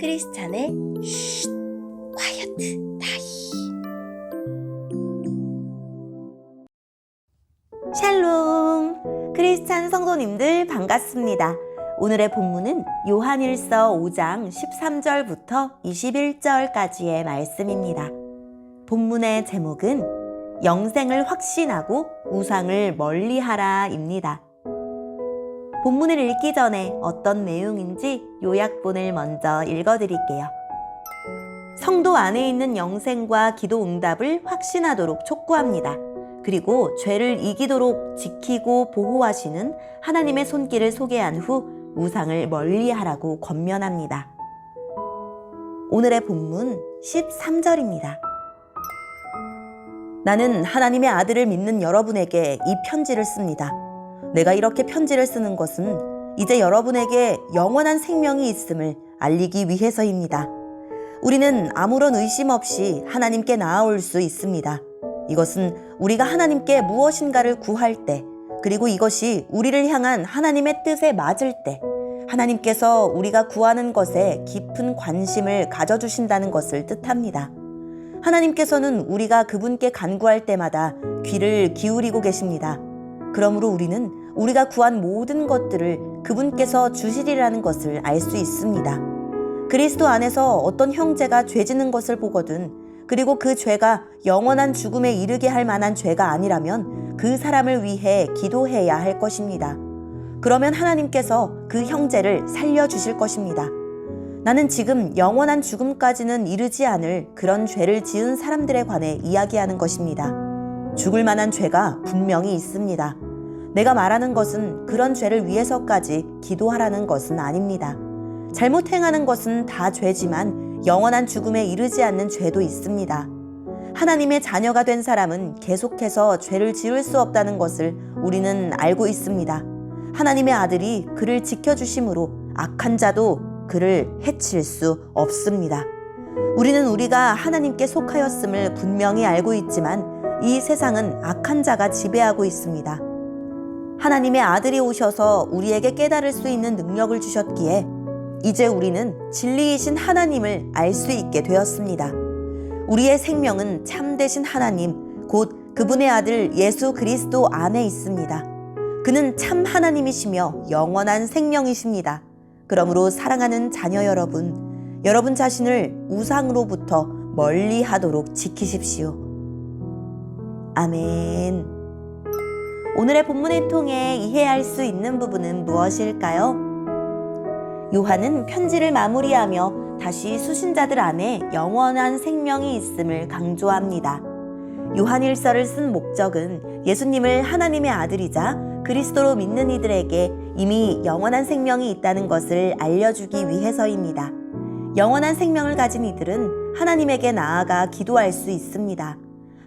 크리스찬의 쉿 콰이어트 타임. 샬롬, 크리스찬 성도님들 반갑습니다. 오늘의 본문은 요한일서 5장 13절부터 21절까지의 말씀입니다. 본문의 제목은 영생을 확신하고 우상을 멀리하라입니다. 본문을 읽기 전에 어떤 내용인지 요약본을 먼저 읽어드릴게요. 성도 안에 있는 영생과 기도 응답을 확신하도록 촉구합니다. 그리고 죄를 이기도록 지키고 보호하시는 하나님의 손길을 소개한 후 우상을 멀리하라고 권면합니다. 오늘의 본문 13절입니다. 나는 하나님의 아들을 믿는 여러분에게 이 편지를 씁니다. 내가 이렇게 편지를 쓰는 것은 이제 여러분에게 영원한 생명이 있음을 알리기 위해서입니다. 우리는 아무런 의심 없이 하나님께 나아올 수 있습니다. 이것은 우리가 하나님께 무엇인가를 구할 때, 그리고 이것이 우리를 향한 하나님의 뜻에 맞을 때, 하나님께서 우리가 구하는 것에 깊은 관심을 가져주신다는 것을 뜻합니다. 하나님께서는 우리가 그분께 간구할 때마다 귀를 기울이고 계십니다. 그러므로 우리는 우리가 구한 모든 것들을 그분께서 주시리라는 것을 알 수 있습니다. 그리스도 안에서 어떤 형제가 죄 짓는 것을 보거든, 그리고 그 죄가 영원한 죽음에 이르게 할 만한 죄가 아니라면 그 사람을 위해 기도해야 할 것입니다. 그러면 하나님께서 그 형제를 살려주실 것입니다. 나는 지금 영원한 죽음까지는 이르지 않을 그런 죄를 지은 사람들에 관해 이야기하는 것입니다. 죽을 만한 죄가 분명히 있습니다. 내가 말하는 것은 그런 죄를 위해서까지 기도하라는 것은 아닙니다. 잘못 행하는 것은 다 죄지만 영원한 죽음에 이르지 않는 죄도 있습니다. 하나님의 자녀가 된 사람은 계속해서 죄를 지을 수 없다는 것을 우리는 알고 있습니다. 하나님의 아들이 그를 지켜주심으로 악한 자도 그를 해칠 수 없습니다. 우리는 우리가 하나님께 속하였음을 분명히 알고 있지만 이 세상은 악한 자가 지배하고 있습니다. 하나님의 아들이 오셔서 우리에게 깨달을 수 있는 능력을 주셨기에 이제 우리는 진리이신 하나님을 알 수 있게 되었습니다. 우리의 생명은 참되신 하나님, 곧 그분의 아들 예수 그리스도 안에 있습니다. 그는 참 하나님이시며 영원한 생명이십니다. 그러므로 사랑하는 자녀 여러분, 여러분 자신을 우상으로부터 멀리 하도록 지키십시오. 아멘. 오늘의 본문을 통해 이해할 수 있는 부분은 무엇일까요? 요한은 편지를 마무리하며 다시 수신자들 안에 영원한 생명이 있음을 강조합니다. 요한일서를 쓴 목적은 예수님을 하나님의 아들이자 그리스도로 믿는 이들에게 이미 영원한 생명이 있다는 것을 알려주기 위해서입니다. 영원한 생명을 가진 이들은 하나님에게 나아가 기도할 수 있습니다.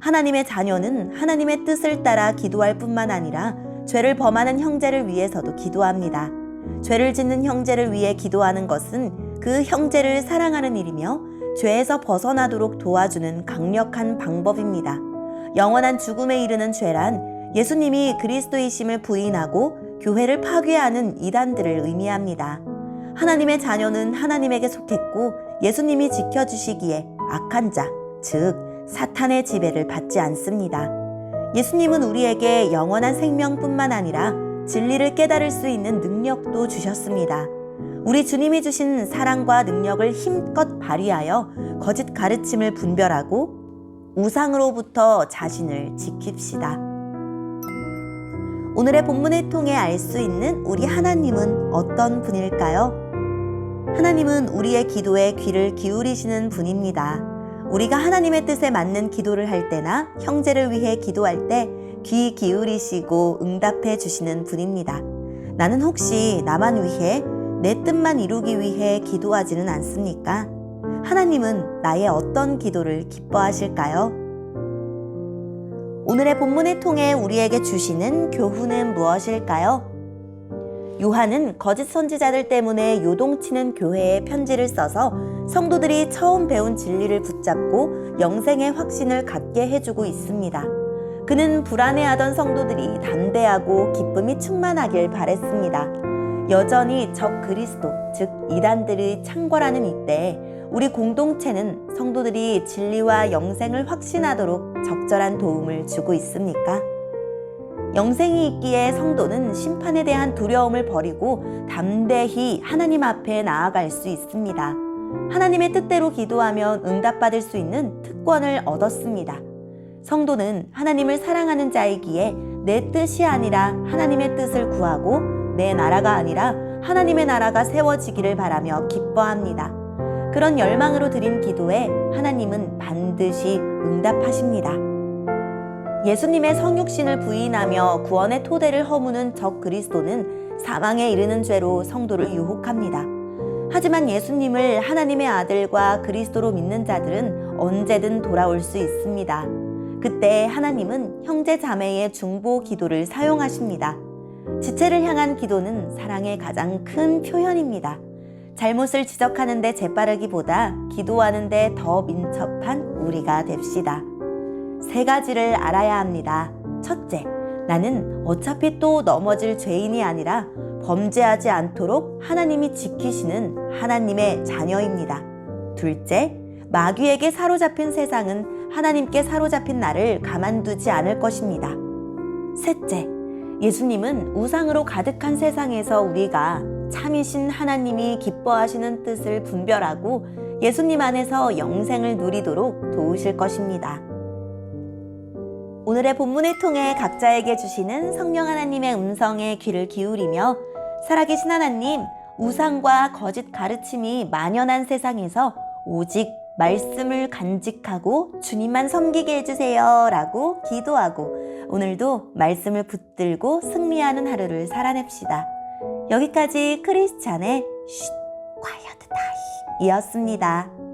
하나님의 자녀는 하나님의 뜻을 따라 기도할 뿐만 아니라 죄를 범하는 형제를 위해서도 기도합니다. 죄를 짓는 형제를 위해 기도하는 것은 그 형제를 사랑하는 일이며 죄에서 벗어나도록 도와주는 강력한 방법입니다. 영원한 죽음에 이르는 죄란 예수님이 그리스도이심을 부인하고 교회를 파괴하는 이단들을 의미합니다. 하나님의 자녀는 하나님에게 속했고 예수님이 지켜주시기에 악한 자, 즉 사탄의 지배를 받지 않습니다. 예수님은 우리에게 영원한 생명뿐만 아니라 진리를 깨달을 수 있는 능력도 주셨습니다. 우리 주님이 주신 사랑과 능력을 힘껏 발휘하여 거짓 가르침을 분별하고 우상으로부터 자신을 지킵시다. 오늘의 본문을 통해 알 수 있는 우리 하나님은 어떤 분일까요? 하나님은 우리의 기도에 귀를 기울이시는 분입니다. 우리가 하나님의 뜻에 맞는 기도를 할 때나 형제를 위해 기도할 때 귀 기울이시고 응답해 주시는 분입니다. 나는 혹시 나만 위해 내 뜻만 이루기 위해 기도하지는 않습니까? 하나님은 나의 어떤 기도를 기뻐하실까요? 오늘의 본문을 통해 우리에게 주시는 교훈은 무엇일까요? 요한은 거짓 선지자들 때문에 요동치는 교회에 편지를 써서 성도들이 처음 배운 진리를 붙잡고 영생의 확신을 갖게 해주고 있습니다. 그는 불안해하던 성도들이 담대하고 기쁨이 충만하길 바랬습니다. 여전히 적 그리스도, 즉 이단들의 창궐하는 이때 우리 공동체는 성도들이 진리와 영생을 확신하도록 적절한 도움을 주고 있습니까? 영생이 있기에 성도는 심판에 대한 두려움을 버리고 담대히 하나님 앞에 나아갈 수 있습니다. 하나님의 뜻대로 기도하면 응답받을 수 있는 특권을 얻었습니다. 성도는 하나님을 사랑하는 자이기에 내 뜻이 아니라 하나님의 뜻을 구하고 내 나라가 아니라 하나님의 나라가 세워지기를 바라며 기뻐합니다. 그런 열망으로 드린 기도에 하나님은 반드시 응답하십니다. 예수님의 성육신을 부인하며 구원의 토대를 허무는 적 그리스도는 사망에 이르는 죄로 성도를 유혹합니다. 하지만 예수님을 하나님의 아들과 그리스도로 믿는 자들은 언제든 돌아올 수 있습니다. 그때 하나님은 형제 자매의 중보 기도를 사용하십니다. 지체를 향한 기도는 사랑의 가장 큰 표현입니다. 잘못을 지적하는 데 재빠르기보다 기도하는 데 더 민첩한 우리가 됩시다. 3가지를 알아야 합니다. 첫째, 나는 어차피 또 넘어질 죄인이 아니라 범죄하지 않도록 하나님이 지키시는 하나님의 자녀입니다. 둘째, 마귀에게 사로잡힌 세상은 하나님께 사로잡힌 나를 가만두지 않을 것입니다. 셋째, 예수님은 우상으로 가득한 세상에서 우리가 참이신 하나님이 기뻐하시는 뜻을 분별하고 예수님 안에서 영생을 누리도록 도우실 것입니다. 오늘의 본문을 통해 각자에게 주시는 성령 하나님의 음성에 귀를 기울이며 살아계신 하나님, 우상과 거짓 가르침이 만연한 세상에서 오직 말씀을 간직하고 주님만 섬기게 해주세요 라고 기도하고 오늘도 말씀을 붙들고 승리하는 하루를 살아냅시다. 여기까지 크리스찬의 쉿 콰이어트 타임 이었습니다.